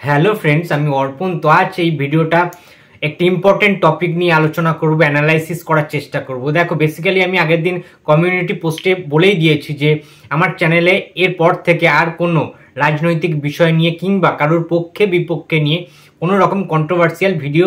Hello friends, আমি অর্পণ। তো আজ এই ভিডিওটা একটি ইম্পর্টেন্ট টপিক নিয়ে আলোচনা করব, অ্যানালাইসিস করার চেষ্টা করব। দেখো, বেসিক্যালি আমি আগের দিন কমিউনিটি পোস্টে বলেই দিয়েছি যে আমার চ্যানেলে এরপর থেকে আর কোনো রাজনৈতিক বিষয় নিয়ে কিংবা কারোর পক্ষে বিপক্ষে নিয়ে কোনো রকম কন্ট্রোভার্সিয়াল ভিডিও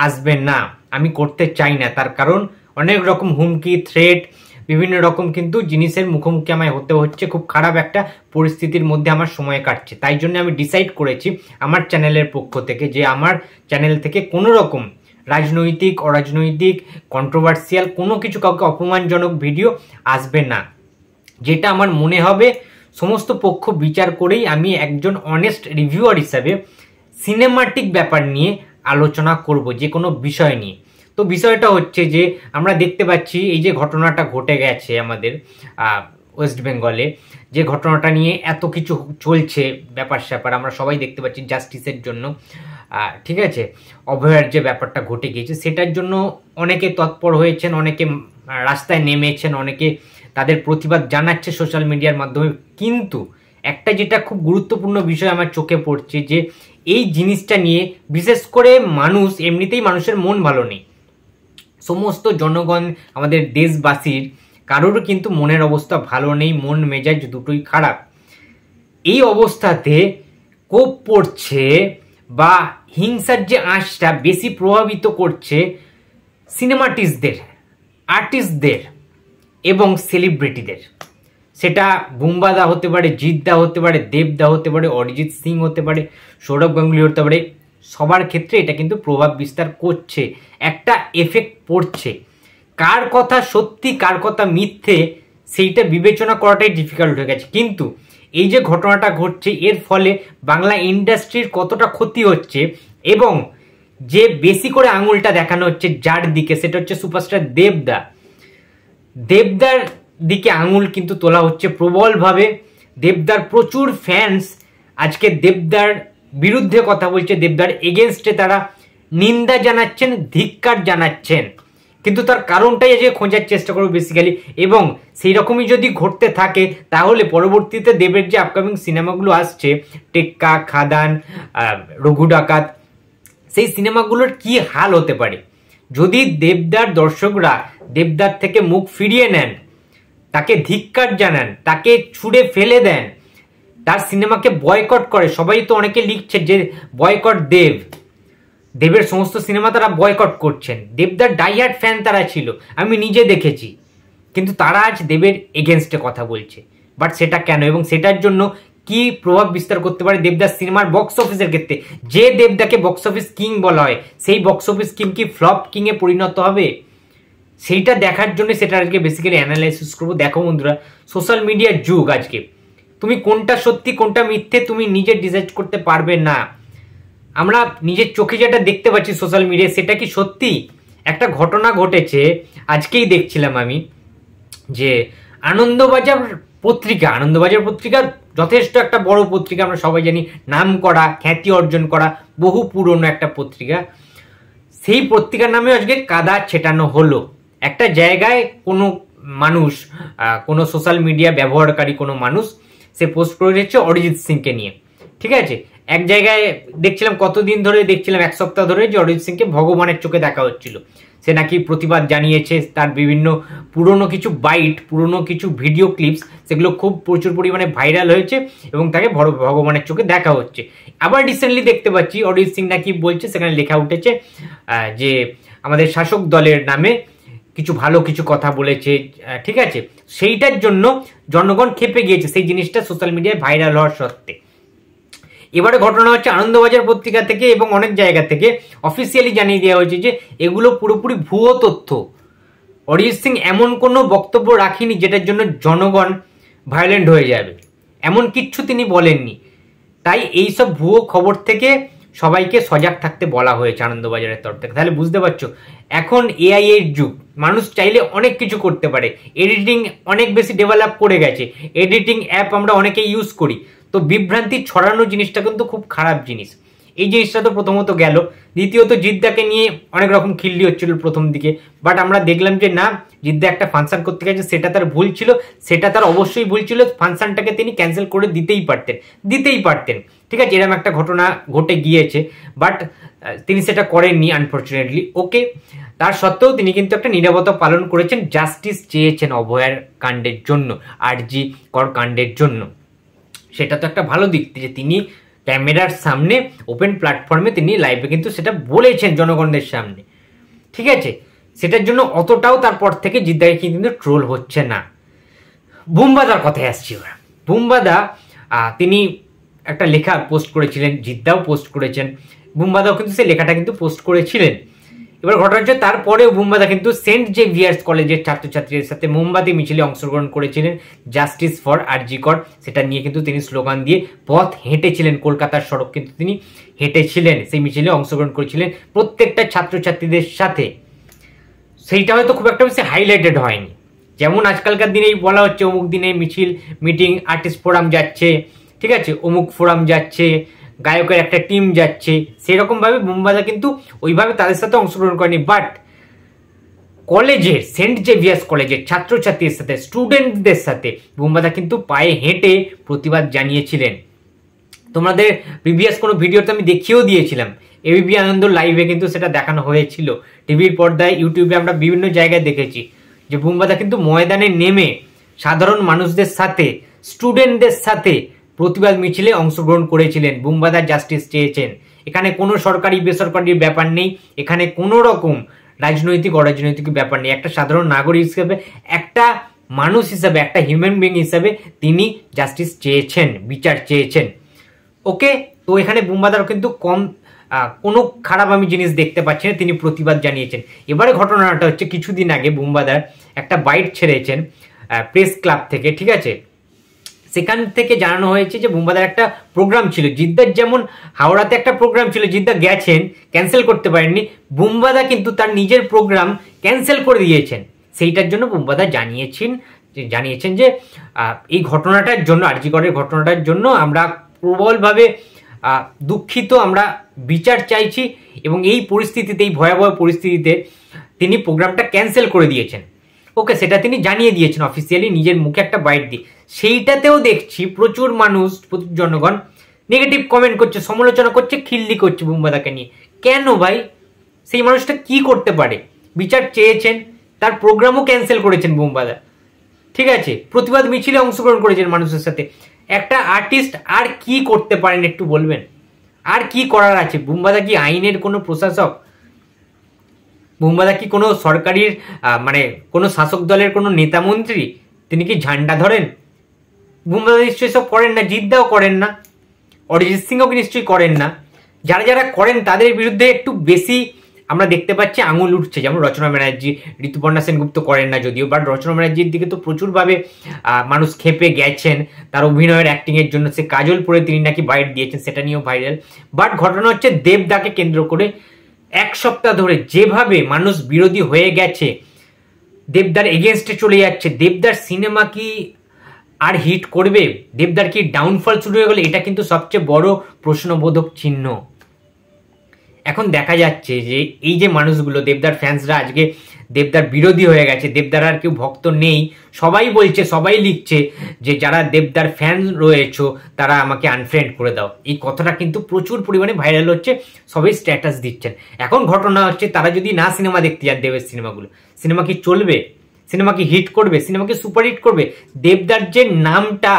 আসবে না, আমি করতে চাই না। তার কারণ অনেক রকম হুমকি, থ্রেট, বিভিন্ন রকম কিন্তু জিনিসের মুখোমুখি আমায় হতে হচ্ছে। খুব খারাপ একটা পরিস্থিতির মধ্যে আমার সময় কাটছে। তাই জন্য আমি ডিসাইড করেছি আমার চ্যানেলের পক্ষ থেকে যে আমার চ্যানেল থেকে কোনো রকম রাজনৈতিক, অরাজনৈতিক, কন্ট্রোভার্সিয়াল কোনো কিছু, কাউকে অপমানজনক ভিডিও আসবে না। যেটা আমার মনে হবে সমস্ত পক্ষ বিচার করেই আমি একজন অনেস্ট রিভিউয়ার হিসাবে সিনেমাটিক ব্যাপার নিয়ে আলোচনা করব, যে কোনো বিষয় নিয়ে। তো বিষয়টা হচ্ছে যে আমরা দেখতে পাচ্ছি এই যে ঘটনাটা ঘটে গেছে আমাদের ওয়েস্ট বেঙ্গলে, যে ঘটনাটা নিয়ে এত কিছু চলছে ব্যাপার স্যাপার আমরা সবাই দেখতে পাচ্ছি জাস্টিসের জন্য, ঠিক আছে, অভয়ার যে ব্যাপারটা ঘটে গিয়েছে সেটার জন্য অনেকে তৎপর হয়েছেন, অনেকে রাস্তায় নেমেছেন, অনেকে তাদের প্রতিবাদ জানাচ্ছে সোশ্যাল মিডিয়ার মাধ্যমে। কিন্তু একটা যেটা খুব গুরুত্বপূর্ণ বিষয় আমার চোখে পড়ছে যে এই জিনিসটা নিয়ে বিশেষ করে মানুষ, এমনিতেই মানুষের মন ভালো নেই, সমস্ত জনগণ, আমাদের দেশবাসীর কারোর কিন্তু মনের অবস্থা ভালো নেই, মন মেজাজ দুটোই খারাপ। এই অবস্থাতে কোপ পড়ছে বা হিংসার যে আঁচটা বেশি প্রভাবিত করছে সিনেমাটিস্টদের, আর্টিস্টদের এবং সেলিব্রিটিদের। সেটা বুম্বাদা হতে পারে, জিৎদা হতে পারে, দেবদা হতে পারে, অরিজিৎ সিং হতে পারে, সৌরভ গাঙ্গুলি হতে পারে। সবার ক্ষেত্রে এটা কিন্তু প্রভাব বিস্তার করছে, একটা এফেক্ট পড়ছে। কার কথা সত্যি, কার কথা মিথ্যে, সেইটা বিবেচনা করাটাই ডিফিকাল্ট হয়ে গেছে। কিন্তু এই যে ঘটনাটা ঘটছে এর ফলে বাংলা ইন্ডাস্ট্রির কতটা ক্ষতি হচ্ছে, এবং যে বেশি করে আঙুলটা দেখানো হচ্ছে যার দিকে, সেটা হচ্ছে সুপারস্টার দেবদা। দেবদার দিকে আঙুল কিন্তু তোলা হচ্ছে প্রবলভাবে। দেবদার প্রচুর ফ্যান্স আজকে দেবদার বিরুদ্ধে কথা বলছে, দেবদার এগেনস্টে তারা নিন্দা জানাচ্ছেন, ধিক্কার জানাচ্ছেন। কিন্তু তার কারণটাই আজকে খোঁজার চেষ্টা করবো বেসিক্যালি, এবং সেই রকমই যদি ঘটতে থাকে তাহলে পরবর্তীতে দেবের যে আপকামিং সিনেমাগুলো আসছে, টেক্কা, খাদান, রঘু ডাকাত, সেই সিনেমাগুলোর কি হাল হতে পারে যদি দেবদার দর্শকরা দেবদার থেকে মুখ ফিরিয়ে নেন, তাকে ধিক্কার জানান, তাকে ছুঁড়ে ফেলে দেন, তার সিনেমাকে বয়কট করে। সবাই তো অনেকে লিখছে যে বয়কট দেব, দেবের সমস্ত সিনেমা তারা বয়কট করছেন। দেবদার ডাইহার্ড ফ্যান তারা ছিল, আমি নিজে দেখেছি। কিন্তু তারা আজ দেবের এগেনস্টে কথা বলছে। বাট সেটা কেন, এবং সেটার জন্য কি প্রভাব বিস্তার করতে পারে দেবদার সিনেমার বক্স অফিসের ক্ষেত্রে? যে দেবদাকে বক্স অফিস কিং বলা হয়, সেই বক্স অফিস কিং কি ফ্লপ কিং এ পরিণত হবে? সেইটা দেখার জন্য সেটা আজকে বেসিক্যালি অ্যানালাইসিস করবো। দেখো বন্ধুরা, সোশ্যাল মিডিয়ার যুগ আজকে, তুমি কোনটা সত্যি কোনটা মিথ্যে তুমি নিজে ডিসাইড করতে পারবে না। আমরা নিজের চোখে যেটা দেখতে পাচ্ছি সোশ্যাল মিডিয়ায়, সেটা কি সত্যি? একটা ঘটনা ঘটেছে, আজকেই দেখছিলাম আমি, যে আনন্দবাজার পত্রিকা যথেষ্ট একটা বড় পত্রিকা, আমরা সবাই জানি, নাম করা, খ্যাতি অর্জন করা, বহু পুরনো একটা পত্রিকা। সেই পত্রিকার নামে আজকে কাদা ছেটানো হলো। একটা জায়গায় কোনো মানুষ, কোনো সোশ্যাল মিডিয়া ব্যবহারকারী কোনো মানুষ, সে পোস্ট করে দিচ্ছে অরিজিৎ সিংকে নিয়ে, ঠিক আছে। এক জায়গায় দেখছিলাম, কতদিন ধরে দেখছিলাম, এক সপ্তাহ ধরে, যে অরিজিৎ সিংকে ভগবানের চোখে দেখা হচ্ছিল। সে নাকি প্রতিবাদ জানিয়েছে, তার বিভিন্ন পুরনো কিছু বাইট, পুরনো কিছু ভিডিও ক্লিপস, সেগুলো খুব প্রচুর পরিমাণে ভাইরাল হয়েছে এবং তাকে ভগবানের চোখে দেখা হচ্ছে। আবার রিসেন্টলি দেখতে পাচ্ছি অরিজিৎ সিং নাকি বলছে, সেখানে লেখা উঠেছে যে আমাদের শাসক দলের নামে কিছু ভালো কিছু কথা বলেছে, ঠিক আছে। সেইটার জন্য জনগণ খেপে গিয়েছে, সেই জিনিসটা সোশ্যাল মিডিয়ায় ভাইরাল হওয়ার সত্ত্বে। এবারে ঘটনা হচ্ছে আনন্দবাজার পত্রিকা থেকে এবং অনেক জায়গা থেকে অফিসিয়ালি জানিয়ে দেওয়া হয়েছে যে এগুলো পুরোপুরি ভুয়ো তথ্য। অরিজিৎ সিং এমন কোনো বক্তব্য রাখেনি যেটার জন্য জনগণ ভায়োলেন্ট হয়ে যাবে, এমন কিচ্ছু তিনি বলেননি। তাই এইসব ভুয়ো খবর থেকে সবাইকে সজাগ থাকতে বলা হয়েছে আনন্দবাজারের তরফ থেকে। তাহলে বুঝতে পারছো, এখন এআই এর যুগ, মানুষ চাইলে অনেক কিছু করতে পারে। এডিটিং অনেক বেশি ডেভেলপ করে গেছে, এডিটিং অ্যাপ আমরা অনেকে ইউজ করি। তো বিভ্রান্তি ছড়ানো জিনিসটা কিন্তু খুব খারাপ জিনিস। এই জিনিসটা তো প্রথমত গেল। দ্বিতীয়ত জিদ্দাকে নিয়ে অনেক রকম খিল্লি হচ্ছিল প্রথম দিকে, বাট আমরা দেখলাম যে না, জিদ্দা একটা ফাংশন করতে গেছে, সেটা তার ভুল ছিল, সেটা তার অবশ্যই ভুল ছিল। ফাংশনটাকে তিনি ক্যান্সেল করে দিতেই পারতেন। ঠিক আছে, এরকম একটা ঘটনা ঘটে গিয়েছে, বাট তিনি সেটা করেননি আনফর্চুনেটলি। ওকে, তার সত্ত্বেও তিনি কিন্তু একটা নীরবতা পালন করেছেন, জাস্টিস চেয়েছেন অভয়ার কাণ্ডের জন্য, আরজি কর কাণ্ডের জন্য। সেটা তো একটা ভালো দিক যে তিনি ক্যামেরার সামনে ওপেন প্ল্যাটফর্মে তিনি লাইভে কিন্তু সেটা বলেছেন জনগণদের সামনে, ঠিক আছে। সেটার জন্য অতটাও তারপর থেকে জিদ্দাকে কিন্তু ট্রোল হচ্ছে না। বুম্বাদার কথায় আসছি ওরা। বুম্বাদা তিনি একটা লেখা পোস্ট করেছিলেন, জিদ্দাও পোস্ট করেছেন, বুম্বাদাও কিন্তু সেই লেখাটা কিন্তু পোস্ট করেছিলেন। এবার ঘটনা হচ্ছে তারপরেও বুম্বাদা কিন্তু সেন্ট জেভিয়ার্স কলেজের ছাত্রছাত্রীদের সাথে মোমবাতি মিছিলে অংশগ্রহণ করেছিলেন, জাস্টিস ফর আরজি কর সেটা নিয়ে কিন্তু তিনি স্লোগান দিয়ে পথ হেঁটেছিলেন, কলকাতার সড়ক কিন্তু তিনি হেঁটেছিলেন, সেই মিছিলে অংশগ্রহণ করেছিলেন প্রত্যেকটা ছাত্রছাত্রীদের সাথে। সেইটা হয়তো খুব একটা বেশি হাইলাইটেড হয়নি, যেমন আজকালকার দিনেই বলা হচ্ছে অমুক দিনে মিছিল, মিটিং, আর্টিস্ট ফোরাম যাচ্ছে, ঠিক আছে, অমুক ফোরাম যাচ্ছে, গায়কের একটা টিম যাচ্ছে, সেরকম ভাবে বুম্বাদা কিন্তু ওইভাবে তাদের সাথে অংশগ্রহণ করেনি। বাট কলেজের, সেন্ট জেভিয়ার্স কলেজের ছাত্রছাত্রীদের সাথে, স্টুডেন্টদের সাথে বুম্বাদা কিন্তু পায়ে হেঁটে প্রতিবাদ জানিয়েছিলেন। তোমাদের প্রিভিয়াস কোনো ভিডিওতে আমি দেখিয়েও দিয়েছিলাম, এবিপি আনন্দ লাইভে কিন্তু সেটা দেখানো হয়েছিল, টিভির পর্দায়, ইউটিউবে আমরা বিভিন্ন জায়গায় দেখেছি যে বুম্বাদা কিন্তু ময়দানে নেমে সাধারণ মানুষদের সাথে, স্টুডেন্টদের সাথে প্রতিবাদ মিছিলে অংশগ্রহণ করেছিলেন। বুম্বাদা জাস্টিস চেয়েছেন। এখানে কোনো সরকারি বেসরকারি ব্যাপার নেই, এখানে কোনো রকম রাজনৈতিক অরাজনৈতিক ব্যাপার নেই। একটা সাধারণ নাগরিক হিসেবে, একটা মানুষ হিসাবে, একটা হিউম্যান বিং হিসাবে তিনি জাস্টিস চেয়েছেন, বিচার চেয়েছেন। ওকে, তো এখানে বুম্বাদার কিন্তু কোনো খারাপ আমি জিনিস দেখতে পাচ্ছি না, তিনি প্রতিবাদ জানিয়েছেন। এবারে ঘটনাটা হচ্ছে কিছুদিন আগে বুম্বাদার একটা বাইট ছেড়েছেন প্রেস ক্লাব থেকে, ঠিক আছে। সেখান থেকে জানানো হয়েছে যে বুম্বাদার একটা প্রোগ্রাম ছিল, জিদ্দার যেমন হাওড়াতে একটা প্রোগ্রাম ছিল, জিদ্দা গেছেন, ক্যান্সেল করতে পারেননি, বুম্বাদা কিন্তু তার নিজের প্রোগ্রাম ক্যান্সেল করে দিয়েছেন। সেইটার জন্য বুম্বাদা জানিয়েছেন যে এই ঘটনাটার জন্য, আরজি করের ঘটনাটার জন্য আমরা প্রবলভাবে দুঃখিত, আমরা বিচার চাইছি, এবং এই পরিস্থিতিতে, এই ভয়াবহ পরিস্থিতিতে তিনি প্রোগ্রামটা ক্যান্সেল করে দিয়েছেন। ওকে, সেটা তিনি জানিয়ে দিয়েছেন অফিসিয়ালি নিজের মুখে একটা বাইট দিয়ে। সেইটাতেও দেখছি প্রচুর মানুষ, প্রচুর জনগণ নেগেটিভ কমেন্ট করছে, সমালোচনা করছে, খিল্লি করছে বুম্বাদাকে নিয়ে। কেন ভাই? সেই মানুষটা কি করতে পারে? বিচার চেয়েছেন, তার প্রোগ্রামও ক্যান্সেল করেছেন বুম্বাদা, ঠিক আছে, প্রতিবাদ মিছিলে অংশগ্রহণ করেছেন মানুষের সাথে। একটা আর্টিস্ট আর কি করতে পারেন একটু বলবেন? আর কি করার আছে? বুম্বাদা কি আইনের কোনো প্রশাসক? বুম্বাদা কি কোনো সরকারির মানে কোনো শাসক দলের কোনো নেতা মন্ত্রী? তিনি কি ঝান্ডা ধরেন? বুম্বাদা নিশ্চয়ই সব করেন না, জিদ্দাও করেন না, অরিজিৎ সিংও নিশ্চয়ই করেন না। যারা যারা করেন তাদের বিরুদ্ধে একটু বেশি আমরা দেখতে পাচ্ছি আঙুল উঠছে, যেমন রচনা ব্যানার্জি, ঋতুপর্ণা সেনগুপ্ত করেন না যদিও, বাট রচনা ব্যানার্জির দিকে তো প্রচুরভাবে মানুষ খেপে গেছেন তার অভিনয়ের অ্যাক্টিংয়ের জন্য। সে কাজল পরে তিনি নাকি বাইট দিয়েছেন, সেটা নিয়েও ভাইরাল। বাট ঘটনা হচ্ছে দেবদাকে কেন্দ্র করে এক সপ্তাহ ধরে যেভাবে মানুষ বিরোধী হয়ে গেছে, দেবদার এগেনস্টে চলে যাচ্ছে, দেবদার সিনেমা কি আর হিট করবে? দেবদার কি ডাউনফল শুরু হয়ে গেল? এটা কিন্তু সবচেয়ে বড় প্রশ্নবোধক চিহ্ন। এখন দেখা যাচ্ছে যে এই যে মানুষগুলো, দেবদার ফ্যান্সরা আজকে দেবদার বিরোধী হয়ে গেছে, দেবদার আর কেউ ভক্ত নেই। সবাই বলছে, সবাই লিখছে যে যারা দেবদার ফ্যান রয়েছে তারা আমাকে আনফ্রেন্ড করে দাও। এই কথাটা কিন্তু প্রচুর পরিমাণে ভাইরাল হচ্ছে, সবাই স্ট্যাটাস দিচ্ছেন। এখন ঘটনা হচ্ছে তারা যদি না সিনেমা দেখতে যান, দেবের সিনেমাগুলো, সিনেমা কি চলবে? সিনেমা কি হিট করবে? সিনেমা কি সুপার হিট করবে? দেবদার যে নামটা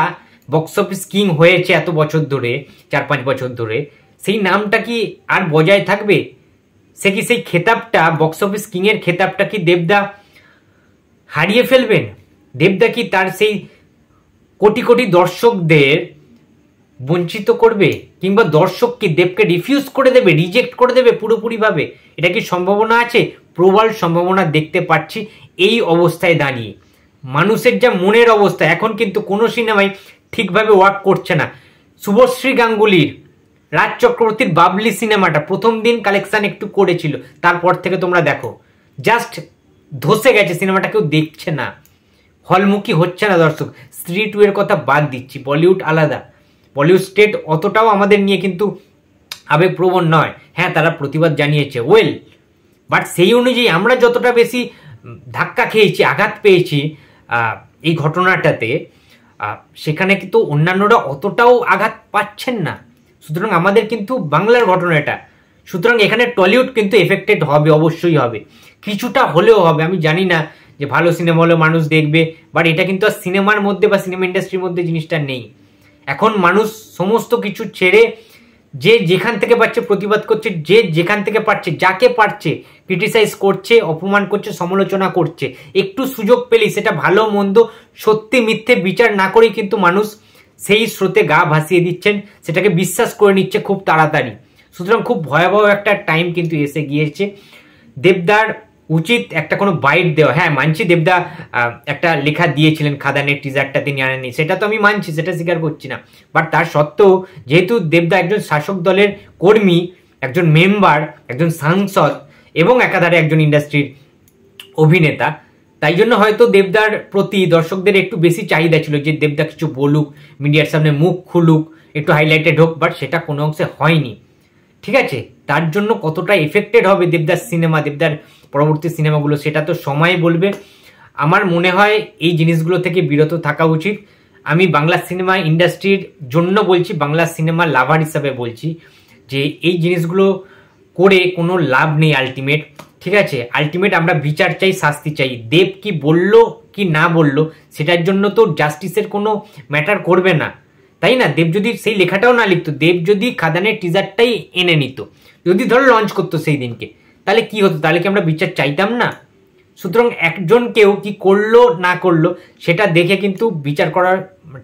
বক্স অফিস কিং হয়েছে এত বছর ধরে, 4-5 বছর ধরে, সেই নামটা কি আর বজায় থাকবে? সে কি সেই খেতাবটা, বক্স অফিস কিং এর খেতাবটা কি দেবদা হারিয়ে ফেলবেন? দেবদা কি তার সেই কোটি কোটি দর্শকদের বঞ্চিত করবে, কিংবা দর্শক কি দেবকে রিফিউজ করে দেবে, রিজেক্ট করে দেবে পুরোপুরিভাবে? এটা কি সম্ভাবনা আছে? প্রবল সম্ভাবনা দেখতে পাচ্ছি এই অবস্থায় দাঁড়িয়ে। মানুষের যা মনের অবস্থা, এখন কিন্তু কোনো সিনেমাই ঠিকভাবে ওয়ার্ক করছে না। শুভশ্রী গাঙ্গুলির, রাজ চক্রবর্তীর বাবলি সিনেমাটা প্রথম দিন কালেকশন একটু করেছিল, তারপর থেকে তোমরা দেখো জাস্ট ধসে গেছে সিনেমাটা, কেউ দেখছে না, হলমুখী হচ্ছে না দর্শক। স্ত্রী 2 এর কথা বাদ দিচ্ছি, বলিউড আলাদা, বলিউড স্টেট অতটাও আমাদের নিয়ে কিন্তু আবেগপ্রবণ নয়। হ্যাঁ, তারা প্রতিবাদ জানিয়েছে, ওয়েল, বাট সেই অনুযায়ী আমরা যতটা বেশি ধাক্কা খেয়েছি, আঘাত পেয়েছি এই ঘটনাটাতে, সেখানে কিন্তু অন্যান্যরা অতটাও আঘাত পাচ্ছেন না। সুতরাং আমাদের কিন্তু বাংলার ঘটনা এটা, সুতরাং এখানে টলিউড কিন্তু এফেক্টেড হবে, অবশ্যই হবে, কিছুটা হলেও হবে। আমি জানি না যে ভালো সিনেমা হলে মানুষ দেখবে, বাট এটা কিন্তু আর সিনেমার মধ্যে বা সিনেমা ইন্ডাস্ট্রির মধ্যে জিনিসটা নেই। এখন মানুষ সমস্ত কিছু ছেড়ে যে যেখান থেকে পারছে প্রতিবাদ করছে, যে যেখান থেকে পারছে যাকে পারছে ক্রিটিসাইজ করছে, অপমান করছে, সমালোচনা করছে। একটু সুযোগ পেলেই সেটা ভালো মন্দ সত্যি মিথ্যে বিচার না করেই কিন্তু মানুষ সেই স্রোতে গা ভাসিয়ে দিচ্ছেন, সেটাকে বিশ্বাস করে নিচ্ছে খুব তাড়াতাড়ি। সুতরাং খুব ভয়াবহ একটা টাইম কিন্তু এসে গিয়েছে। দেবদার উচিত একটা কোনো বাইট দেওয়া। হ্যাঁ মানছি দেবদা একটা লেখা দিয়েছিলেন খাদানের টিজারটা তিনি আনেননি, সেটা তো আমি মানছি, সেটা স্বীকার করছি না। বাট তার সত্ত্বেও যেহেতু দেবদা একজন শাসক দলের কর্মী, একজন মেম্বার, একজন সাংসদ এবং একাধারে একজন ইন্ডাস্ট্রির অভিনেতা, তাই জন্য হয়তো দেবদার প্রতি দর্শকদের একটু বেশি চাহিদা ছিল যে দেবদা কিছু বলুক, মিডিয়ার সামনে মুখ খুলুক, একটু হাইলাইটেড হোক, বাট সেটা কোনো অংশে হয়নি। ঠিক আছে, তার জন্য কতটা এফেক্টেড হবে দেবদার সিনেমা, দেবদার পরবর্তী সিনেমাগুলো, সেটা তো সময় বলবে। আমার মনে হয় এই জিনিসগুলো থেকে বিরত থাকা উচিত। আমি বাংলা সিনেমা ইন্ডাস্ট্রির জন্য বলছি, বাংলা সিনেমা লাভার হিসাবে বলছি যে এই জিনিসগুলো করে কোনো লাভ নেই আলটিমেট। ঠিক আছে, আলটিমেট আমরা বিচার চাই, শাস্তি চাই। দেব কি বলল কি না বলল সেটার জন্য তো জাস্টিসের কোনো ম্যাটার করবে না, তাই না? দেব যদি সেই লেখাটাও না লিখতো, দেব যদি খাদানের টিজারটাই এনে নিত, যদি ধরো লঞ্চ করতো সেই দিনকে, তাহলে কি হতো? তাহলে কি আমরা বিচার চাইতাম না? সুতরাং একজন কেউ কি করলো না করলো সেটা দেখে কিন্তু বিচার করার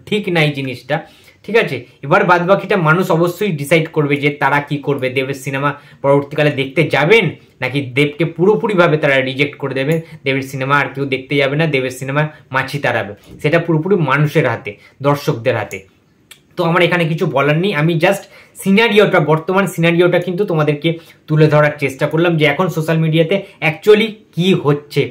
ঠিক নাই জিনিসটা। ঠিক আছে, এবার বাদ বাকিটা মানুষ অবশ্যই ডিসাইড করবে যে তারা কি করবে। দেবের সিনেমা পরবর্তীকালে দেখতে যাবেন নাকি দেবকে পুরোপুরিভাবে তারা রিজেক্ট করে দেবেন, দেবের সিনেমা আর কেউ দেখতে যাবে না, দেবের সিনেমা মাছি তাড়াবে, সেটা পুরোপুরি মানুষের হাতে, দর্শকদের হাতে। তো আমার এখানে কিছু বলার নেই, আমি জাস্ট সিনারিওটা, বর্তমান সিনারিওটা কিন্তু তোমাদেরকে তুলে ধরার চেষ্টা করলাম যে এখন সোশ্যাল মিডিয়াতে অ্যাকচুয়ালি কি হচ্ছে।